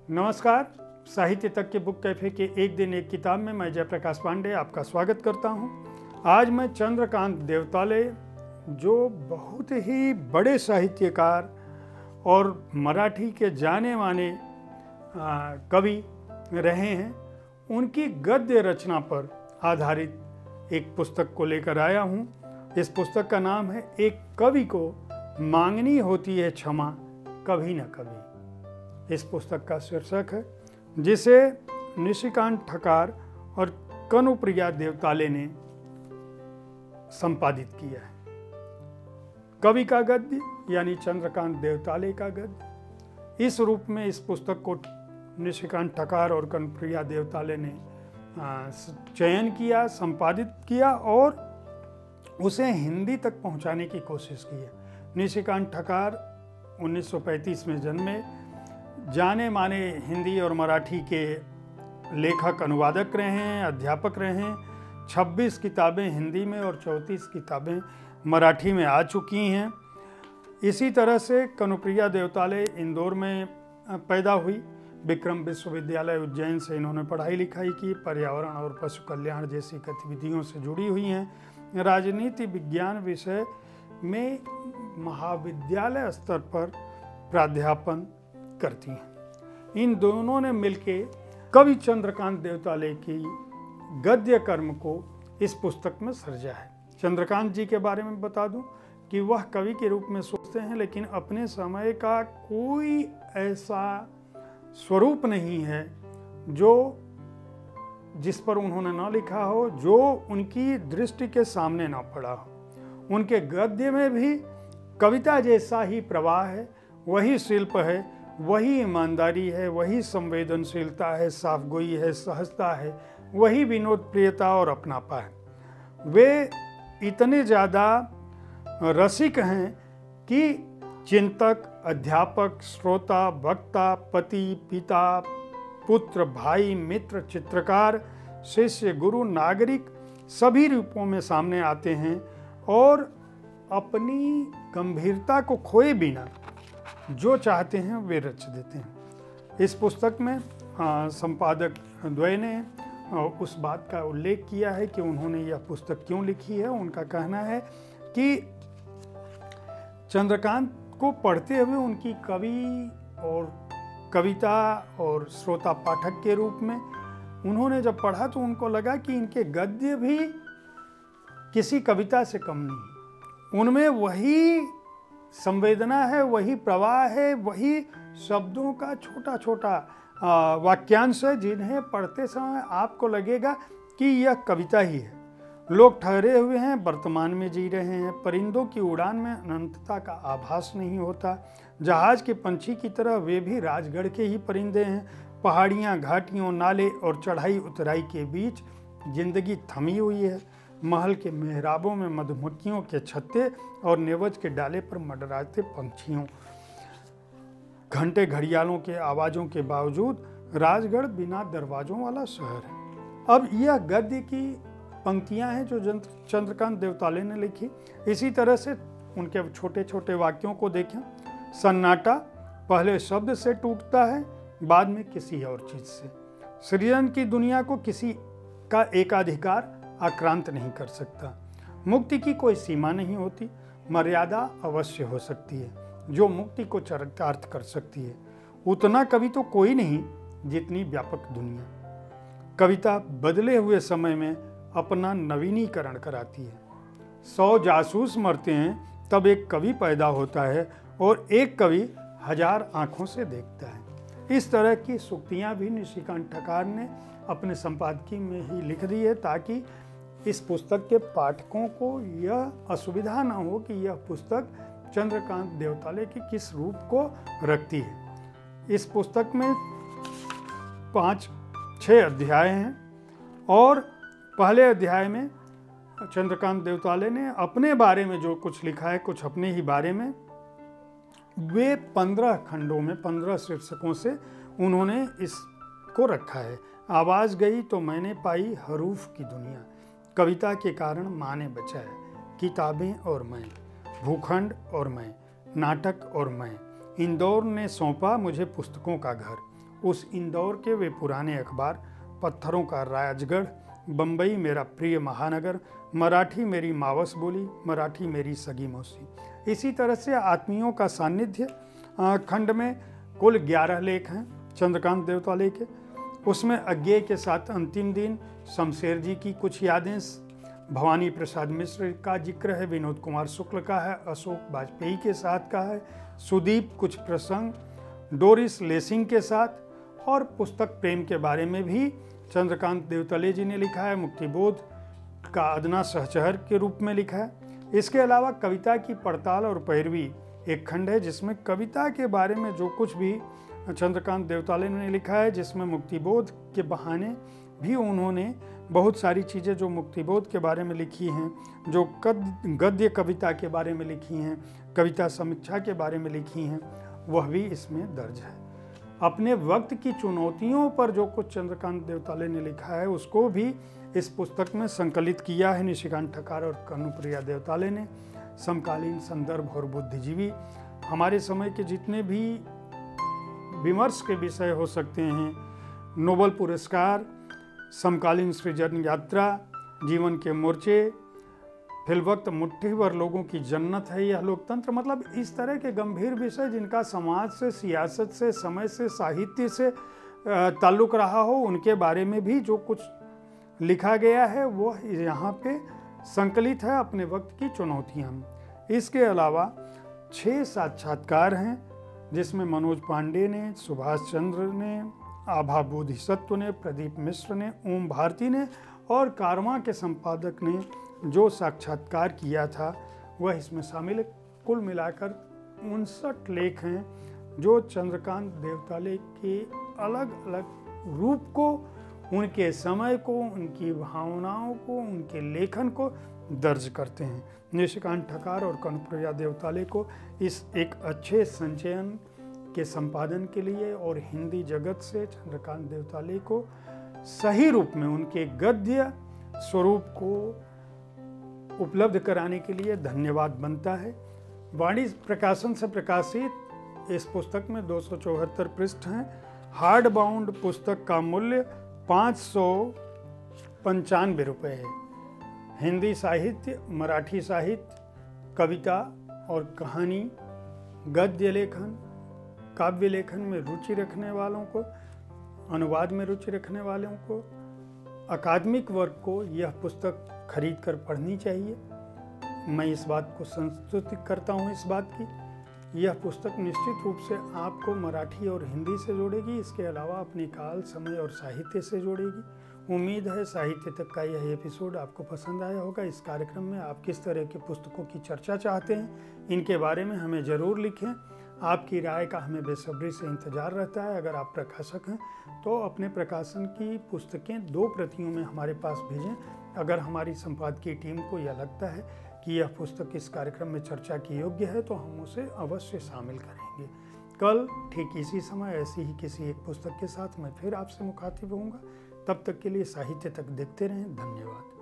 नमस्कार। साहित्य तक के बुक कैफे के एक दिन एक किताब में मैं जयप्रकाश पांडे आपका स्वागत करता हूं। आज मैं चंद्रकांत देवताले, जो बहुत ही बड़े साहित्यकार और मराठी के जाने माने कवि रहे हैं, उनकी गद्य रचना पर आधारित एक पुस्तक को लेकर आया हूं। इस पुस्तक का नाम है एक कवि को मांगनी होती है क्षमा कभी न कभी। इस पुस्तक का शीर्षक है, जिसे निशिकांत ठकार और कनुप्रिया देवताले ने संपादित किया है। कवि का गद्य यानी चंद्रकांत देवताले का गद्य। इस रूप में इस पुस्तक को निशिकांत ठकार और कनुप्रिया देवताले ने चयन किया, संपादित किया और उसे हिंदी तक पहुंचाने की कोशिश की है। निशिकांत ठकार 1935 में जन्मे, जाने माने हिंदी और मराठी के लेखक अनुवादक रहे हैं, अध्यापक रहे हैं। 26 किताबें हिंदी में और 34 किताबें मराठी में आ चुकी हैं। इसी तरह से कनुप्रिया देवताले इंदौर में पैदा हुई। विक्रम विश्वविद्यालय उज्जैन से इन्होंने पढ़ाई लिखाई की। पर्यावरण और पशु कल्याण जैसी गतिविधियों से जुड़ी हुई हैं। राजनीति विज्ञान विषय में महाविद्यालय स्तर पर प्राध्यापन करती हैं। इन दोनों ने मिलकर कवि चंद्रकांत देवताले की गद्य कर्म को इस पुस्तक में सृजा है। चंद्रकांत जी के बारे में बता दूं कि वह कवि के रूप में सोचते हैं, लेकिन अपने समय का कोई ऐसा स्वरूप नहीं है जिस पर उन्होंने ना लिखा हो, जो उनकी दृष्टि के सामने ना पड़ा हो। उनके गद्य में भी कविता जैसा ही प्रवाह है, वही शिल्प है, वही ईमानदारी है, वही संवेदनशीलता है, साफगोई है, सहजता है, वही विनोद प्रियता और अपनापा है। वे इतने ज़्यादा रसिक हैं कि चिंतक, अध्यापक, श्रोता, वक्ता, पति, पिता, पुत्र, भाई, मित्र, चित्रकार, शिष्य, गुरु, नागरिक सभी रूपों में सामने आते हैं और अपनी गंभीरता को खोए बिना जो चाहते हैं वे रच देते हैं। इस पुस्तक में संपादक द्वय ने उस बात का उल्लेख किया है कि उन्होंने यह पुस्तक क्यों लिखी है। उनका कहना है कि चंद्रकांत को पढ़ते हुए उनकी कवि और कविता और श्रोता पाठक के रूप में उन्होंने जब पढ़ा तो उनको लगा कि इनके गद्य भी किसी कविता से कम नहीं। उनमें वही संवेदना है, वही प्रवाह है, वही शब्दों का छोटा छोटा वाक्यांश है, जिन्हें पढ़ते समय आपको लगेगा कि यह कविता ही है। लोग ठहरे हुए हैं, वर्तमान में जी रहे हैं। परिंदों की उड़ान में अनंतता का आभास नहीं होता। जहाज के पंछी की तरह वे भी राजगढ़ के ही परिंदे हैं। पहाड़ियाँ, घाटियों, नाले और चढ़ाई उतराई के बीच जिंदगी थमी हुई है। महल के मेहराबों में मधुमक्खियों के छत्ते और नेवज के डाले पर मंडराते पंछियों। घंटे घड़ियालों के आवाज़ों के बावजूद राजगढ़ बिना दरवाजों वाला शहर है। अब यह गद्य की पंक्तियां हैं जो चंद्रकांत देवताले ने लिखी। इसी तरह से उनके छोटे छोटे वाक्यों को देखें। सन्नाटा पहले शब्द से टूटता है, बाद में किसी और चीज़ से। सृजन की दुनिया को किसी का एकाधिकार आक्रांत नहीं कर सकता। मुक्ति की कोई सीमा नहीं होती। मर्यादा अवश्य हो सकती है जो मुक्ति को चरितार्थ कर सकती है। उतना कवि तो कोई नहीं जितनी व्यापक दुनिया। कविता बदले हुए समय में अपना नवीनीकरण कराती है। 100 जासूस मरते हैं तब एक कवि पैदा होता है और एक कवि 1000 आँखों से देखता है। इस तरह की सूक्तियाँ भी निशिकांत ठकार ने अपने संपादकीय में ही लिख दी है, ताकि इस पुस्तक के पाठकों को यह असुविधा न हो कि यह पुस्तक चंद्रकांत देवताले के किस रूप को रखती है। इस पुस्तक में 5-6 अध्याय हैं और पहले अध्याय में चंद्रकांत देवताले ने अपने बारे में जो कुछ लिखा है, कुछ अपने ही बारे में, वे 15 खंडों में 15 शीर्षकों से उन्होंने इसको रखा है। आवाज़ गई तो मैंने पाई हरूफ की दुनिया, कविता के कारण माँ ने बचाया, किताबें और मैं, भूखंड और मैं, नाटक और मैं, इंदौर ने सौंपा मुझे पुस्तकों का घर, उस इंदौर के वे पुराने अखबार, पत्थरों का राजगढ़, बम्बई मेरा प्रिय महानगर, मराठी मेरी मावस बोली, मराठी मेरी सगी मौसी। इसी तरह से आत्मियों का सानिध्य खंड में कुल 11 लेख हैं चंद्रकांत देवताले के। उसमें अज्ञेय के साथ अंतिम दिन, शमशेर जी की कुछ यादें, भवानी प्रसाद मिश्र का जिक्र है, विनोद कुमार शुक्ल का है, अशोक वाजपेयी के साथ का है, सुदीप कुछ प्रसंग, डोरिस लेसिंग के साथ, और पुस्तक प्रेम के बारे में भी चंद्रकांत देवताले जी ने लिखा है, मुक्तिबोध का अदना सहचर के रूप में लिखा है। इसके अलावा कविता की पड़ताल और पैरवी एक खंड है जिसमें कविता के बारे में जो कुछ भी चंद्रकांत देवताले ने लिखा है, जिसमें मुक्तिबोध के बहाने भी उन्होंने बहुत सारी चीज़ें जो मुक्तिबोध के बारे में लिखी हैं, जो गद्य कविता के बारे में लिखी हैं, कविता समीक्षा के बारे में लिखी हैं, वह भी इसमें दर्ज है। अपने वक्त की चुनौतियों पर जो कुछ चंद्रकांत देवताले ने लिखा है उसको भी इस पुस्तक में संकलित किया है निशिकांत ठक्कर और कनुप्रिया देवताले ने। समकालीन संदर्भ और बुद्धिजीवी, हमारे समय के जितने भी विमर्श के विषय हो सकते हैं, नोबेल पुरस्कार, समकालीन सृजन यात्रा, जीवन के मोर्चे, फिलवक्त मुट्ठी भर लोगों की जन्नत है यह लोकतंत्र, मतलब इस तरह के गंभीर विषय जिनका समाज से, सियासत से, समय से, साहित्य से ताल्लुक़ रहा हो, उनके बारे में भी जो कुछ लिखा गया है वह यहाँ पे संकलित है, अपने वक्त की चुनौतियाँ। इसके अलावा 6 साक्षात्कार हैं जिसमें मनोज पांडे ने, सुभाष चंद्र ने, आभा बोधिसत्व ने, प्रदीप मिश्र ने, ओम भारती ने और कारवां के संपादक ने जो साक्षात्कार किया था वह इसमें शामिल है। कुल मिलाकर 59 लेख हैं जो चंद्रकांत देवताले के अलग अलग रूप को, उनके समय को, उनकी भावनाओं को, उनके लेखन को दर्ज करते हैं। निशिकांत ठक्कर और कनुप्रिया देवताले को इस एक अच्छे संचयन के संपादन के लिए और हिंदी जगत से चंद्रकांत देवताले को सही रूप में उनके गद्य स्वरूप को उपलब्ध कराने के लिए धन्यवाद बनता है। वाणी प्रकाशन से प्रकाशित इस पुस्तक में 274 पृष्ठ हैं। हार्ड बाउंड पुस्तक का मूल्य 595 रुपये है। हिंदी साहित्य, मराठी साहित्य, कविता और कहानी, गद्य लेखन, काव्य लेखन में रुचि रखने वालों को, अनुवाद में रुचि रखने वालों को, अकादमिक वर्ग को यह पुस्तक खरीद कर पढ़नी चाहिए। मैं इस बात को संस्तुति करता हूँ इस बात की। यह पुस्तक निश्चित रूप से आपको मराठी और हिंदी से जोड़ेगी, इसके अलावा अपने काल, समय और साहित्य से जोड़ेगी। उम्मीद है साहित्य तक का यह एपिसोड आपको पसंद आया होगा। इस कार्यक्रम में आप किस तरह के पुस्तकों की चर्चा चाहते हैं, इनके बारे में हमें ज़रूर लिखें। आपकी राय का हमें बेसब्री से इंतज़ार रहता है। अगर आप प्रकाशक हैं तो अपने प्रकाशन की पुस्तकें 2 प्रतियों में हमारे पास भेजें। अगर हमारी संपादकीय टीम को यह लगता है कि यह पुस्तक इस कार्यक्रम में चर्चा की योग्य है तो हम उसे अवश्य शामिल करेंगे। कल ठीक इसी समय ऐसी ही किसी एक पुस्तक के साथ मैं फिर आपसे मुखातिब होऊंगा। तब तक के लिए साहित्य तक देखते रहें। धन्यवाद।